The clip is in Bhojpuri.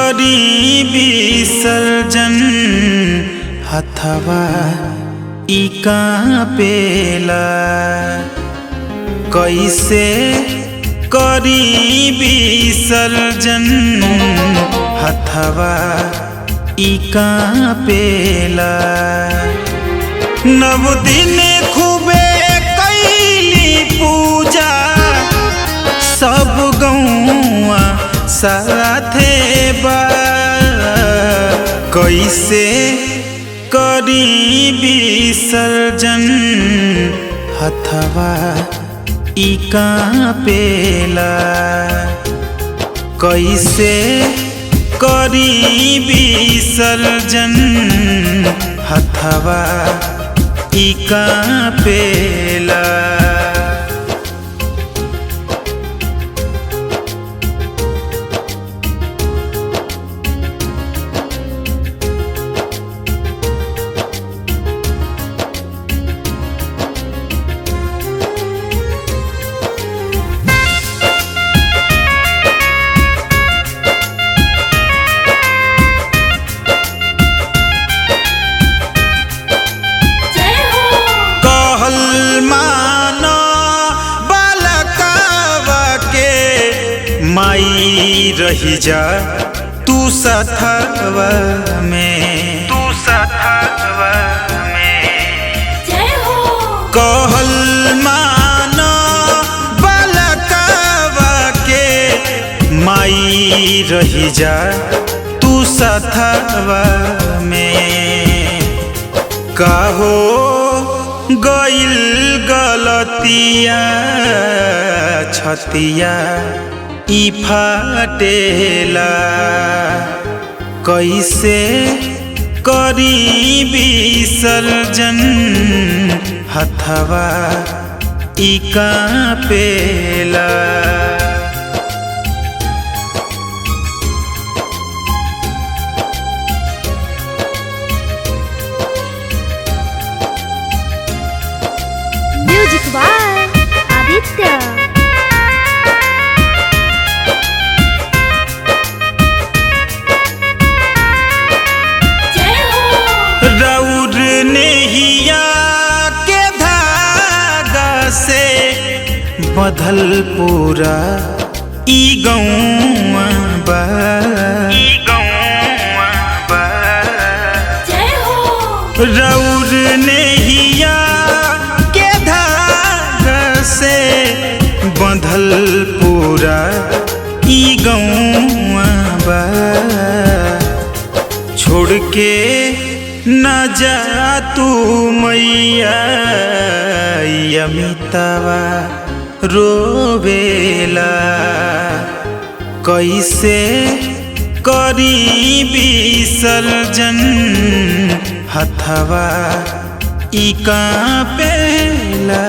करी विसर्जन हथवा ई कांपेला। कैसे करी विसर्जन हथवा ई कांपेला। नव दिन खूबे कैली पूजा सब गौआ साथे बा। कैसे करी विसर्जन हथवा ई कांपेला। कैसे करी विसर्जन हथवा ई कांपेला। माई रही जा तू सथवा में, तू सथवा में। कहल मानो बालकवा के माई रही जा तू सथवा में। काहो गइल गलतिया छतिया ई फाटेला। कैसे करी विसर्जन हथवा ई कांपेला। Music by Aditya. रौर नेहिया के धागा से बधल पूरा ई गौआ बा। रौर नेहिया के धागा से बंधल पूरा ई गौआ बा। छोड़ के न जा तू मैया अमितावा रोवेला। कैसे करी विसर्जन हथवा ई कांपेला।